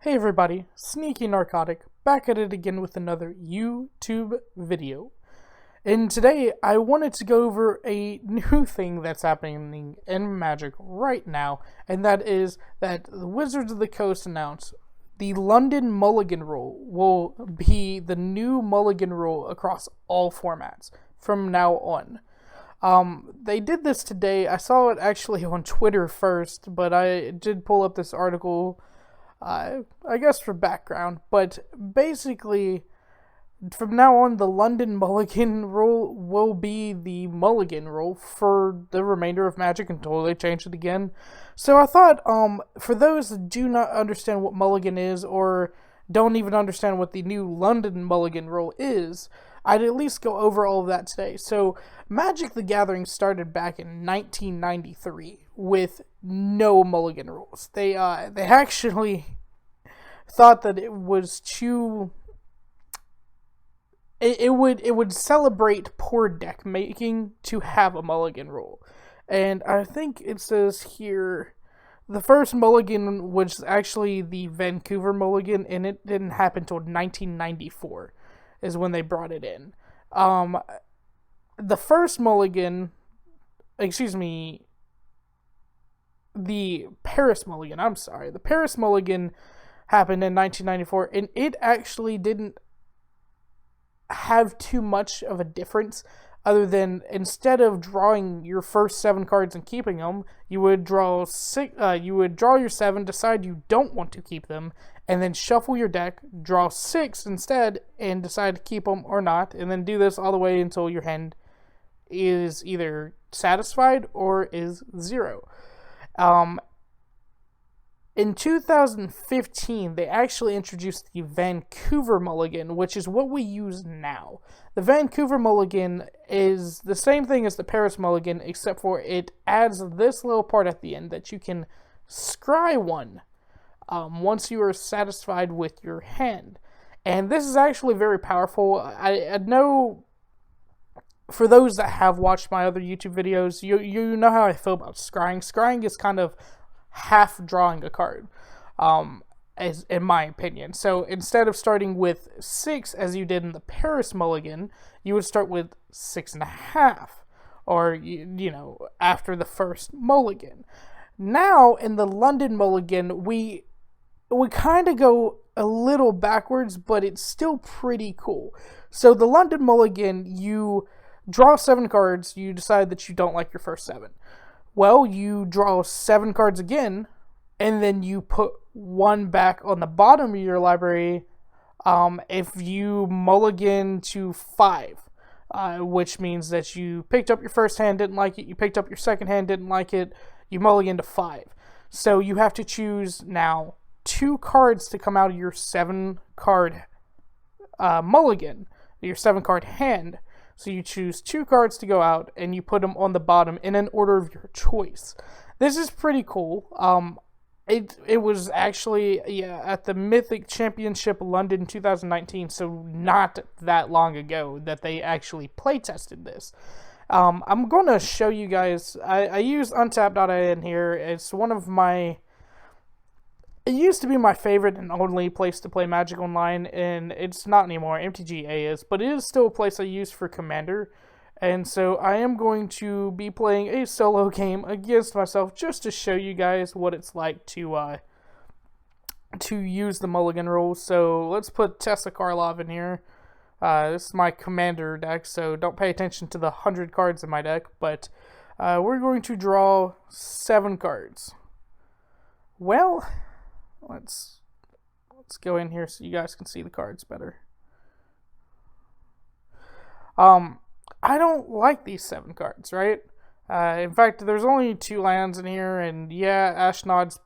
Hey everybody, Sneaky Narcotic, back at it again with another YouTube video. And today I wanted to go over a new thing that's happening in Magic right now, and that is that the Wizards of the Coast announced the London Mulligan rule will be the new Mulligan rule across all formats from now on. They did this today. I saw it actually on Twitter first, but I did pull up this article I guess for background, but basically, from now on, the London Mulligan rule will be the Mulligan rule for the remainder of Magic until they change it again. So I thought, for those that do not understand what Mulligan is, or don't even understand what the new London Mulligan rule is, I'd at least go over all of that today. So, Magic the Gathering started back in 1993 with no Mulligan rules. They actually thought that it was too. It would celebrate poor deck making to have a Mulligan rule, and I think it says here. The first Mulligan was actually the Vancouver Mulligan, and it didn't happen until 1994 is when they brought it in. The first Mulligan, the Paris Mulligan, the Paris Mulligan happened in 1994, and it actually didn't have too much of a difference other than instead of drawing your first 7 cards and keeping them, you would draw your 7, decide you don't want to keep them, and then shuffle your deck, draw 6 instead, and decide to keep them or not, and then do this all the way until your hand is either satisfied or is 0. In 2015, they actually introduced the Vancouver Mulligan, which is what we use now. The Vancouver Mulligan is the same thing as the Paris Mulligan, except for it adds this little part at the end that you can scry one once you are satisfied with your hand. And this is actually very powerful. I know for those that have watched my other YouTube videos, you know how I feel about scrying. Scrying is kind of half drawing a card, as in my opinion. So instead of starting with 6 as you did in the Paris Mulligan, you would start with 6.5, or after the first Mulligan. Now in the London Mulligan, we kind of go a little backwards, but it's still pretty cool. So the London Mulligan, you draw 7 cards. You decide that you don't like your first 7. Well, you draw 7 cards again, and then you put 1 back on the bottom of your library if you mulligan to 5, which means that you picked up your first hand, didn't like it, you picked up your second hand, didn't like it, you mulligan to 5. So you have to choose now 2 cards to come out of your 7-card mulligan, your 7-card hand. So you choose 2 cards to go out, and you put them on the bottom in an order of your choice. This is pretty cool. It was actually at the Mythic Championship London 2019, so not that long ago that they actually play tested this. I'm going to show you guys. I use Untap.in here. It's one of my. It used to be my favorite and only place to play Magic Online, and it's not anymore. MTGA is, but it is still a place I use for Commander, and so I am going to be playing a solo game against myself just to show you guys what it's like to use the Mulligan rule. So let's put Tessa Karlov in here. This is my Commander deck, so don't pay attention to the 100 cards in my deck, but we're going to draw 7 cards. Well, let's go in here so you guys can see the cards better. I don't like these 7 cards, right? In fact, there's only 2 lands in here, and yeah, Ashnod's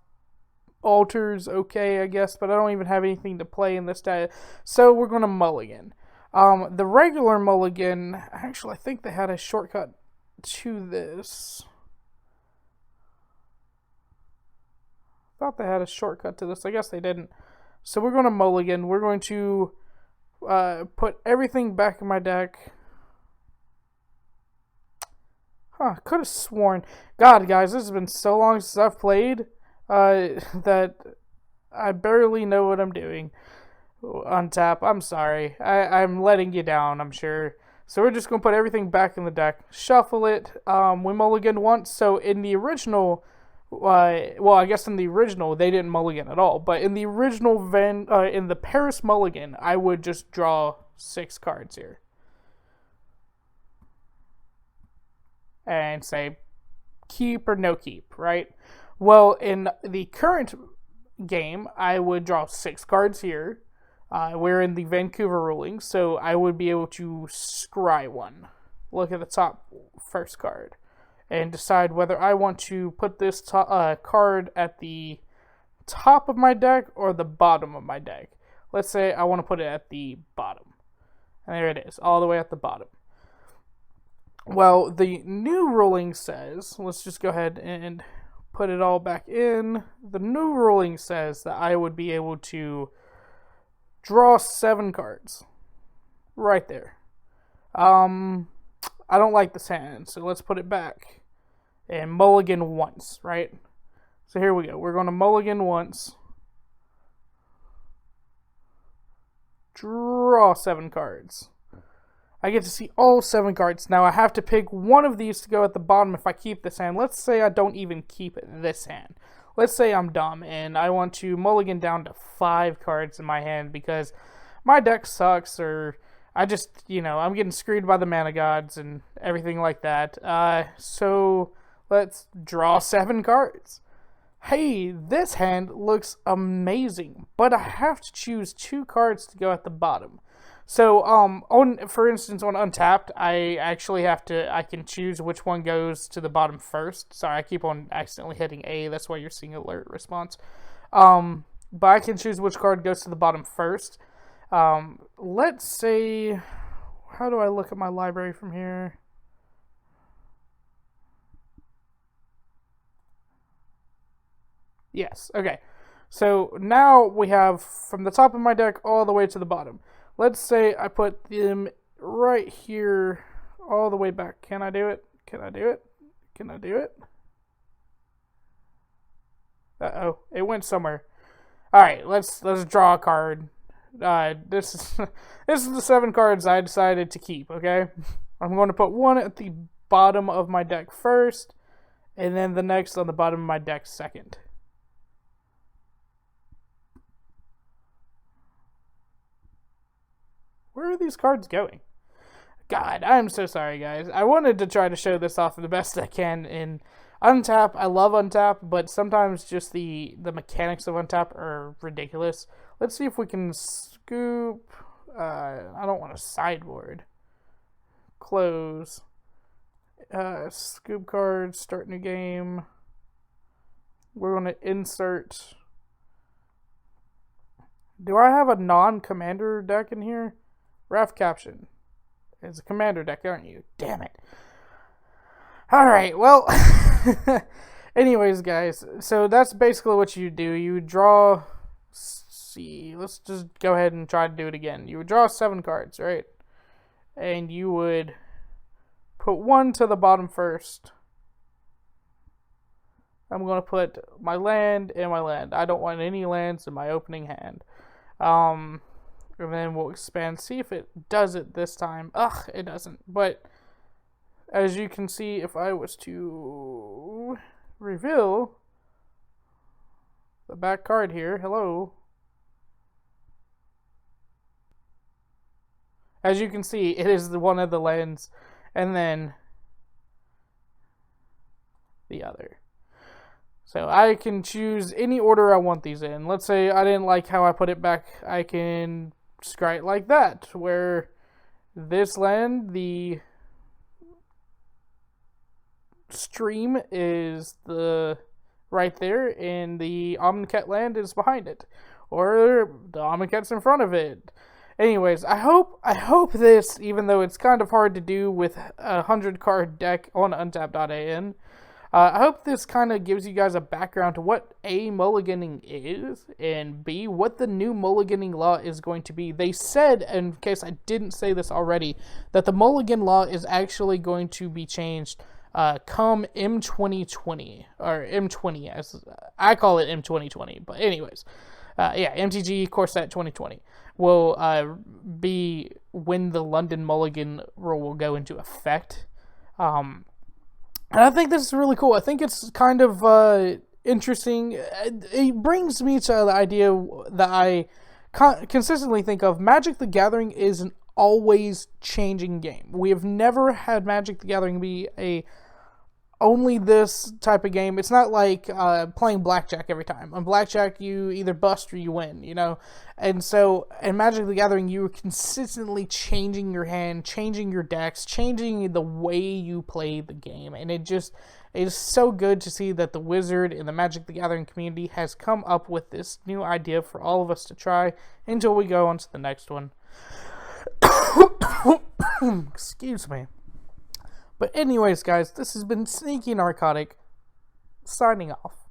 Altars, okay, I guess, but I don't even have anything to play in this deck, so we're going to mulligan. The regular mulligan, actually, I think they had a shortcut to this. Thought they had a shortcut to this. I guess they didn't. So we're going to mulligan. We're going to put everything back in my deck. Could have sworn. God, guys, this has been so long since I've played that I barely know what I'm doing. Untap, I'm sorry. I'm letting you down, I'm sure. So we're just going to put everything back in the deck, shuffle it. We mulligan once, so in the original, well, I guess in the original, they didn't mulligan at all, but in the original in the Paris mulligan, I would just draw 6 cards here. And say, keep or no keep, right? Well, in the current game, I would draw 6 cards here. We're in the Vancouver ruling, so I would be able to scry one. Look at the top first card and decide whether I want to put this card at the top of my deck or the bottom of my deck. Let's say I want to put it at the bottom. And there it is, all the way at the bottom. Well, the new ruling says, let's just go ahead and put it all back in. The new ruling says that I would be able to draw 7 cards. Right there. I don't like this hand, so let's put it back. And mulligan once, right? So here we go. We're going to mulligan once. Draw 7 cards. I get to see all 7 cards. Now I have to pick one of these to go at the bottom if I keep this hand. Let's say I don't even keep this hand. Let's say I'm dumb and I want to mulligan down to 5 cards in my hand because my deck sucks, or I just, I'm getting screwed by the mana gods and everything like that. So let's draw 7 cards. Hey, this hand looks amazing, but I have to choose 2 cards to go at the bottom. So, for instance, on Untapped, I can choose which one goes to the bottom first. Sorry, I keep on accidentally hitting A, that's why you're seeing alert response. But I can choose which card goes to the bottom first. Let's say, how do I look at my library from here? Yes, okay. So now we have from the top of my deck all the way to the bottom. Let's say I put them right here all the way back. Can I do it? Can I do it? Can I do it? Uh-oh, it went somewhere. Alright, let's draw a card. This is the 7 cards I decided to keep, okay? I'm going to put one at the bottom of my deck first, and then the next on the bottom of my deck second. Where are these cards going? God, I'm so sorry, guys. I wanted to try to show this off the best I can in Untap. I love Untap, but sometimes just the mechanics of Untap are ridiculous. Let's see if we can scoop. I don't want to sideboard. Close. Scoop cards. Start new game. We're going to insert. Do I have a non-commander deck in here? Ref caption. It's a commander deck, aren't you? Damn it. Alright, well. Anyways, guys. So that's basically what you do. You draw. See. Let's just go ahead and try to do it again. You would draw 7 cards, right? And you would put one to the bottom first. I'm going to put my land in my land. I don't want any lands in my opening hand. And then we'll expand, see if it does it this time. Ugh, it doesn't. But as you can see, if I was to reveal the back card here, hello. As you can see, it is one of the lands, and then the other. So I can choose any order I want these in. Let's say I didn't like how I put it back. I can scry it like that, where this land, the stream is right there, and the Amonkhet land is behind it, or the Amonkhet's in front of it. Anyways, I hope this, even though it's kind of hard to do with a 100-card deck on untap.an, I hope this kind of gives you guys a background to what A, mulliganing is, and B, what the new mulliganing law is going to be. They said, in case I didn't say this already, that the mulligan law is actually going to be changed come M2020, or M20, as I call it M2020, but anyways. MTG Core Set 2020 will be when the London Mulligan rule will go into effect. And I think this is really cool. I think it's kind of interesting. It brings me to the idea that I consistently think of. Magic the Gathering is an always changing game. We have never had Magic the Gathering be only this type of game. It's not like playing blackjack every time. On blackjack, you either bust or you win, And so, in Magic the Gathering, you're consistently changing your hand, changing your decks, changing the way you play the game. And it is so good to see that the Wizard in the Magic the Gathering community has come up with this new idea for all of us to try until we go on to the next one. Excuse me. But anyways, guys, this has been Sneaky Narcotic, signing off.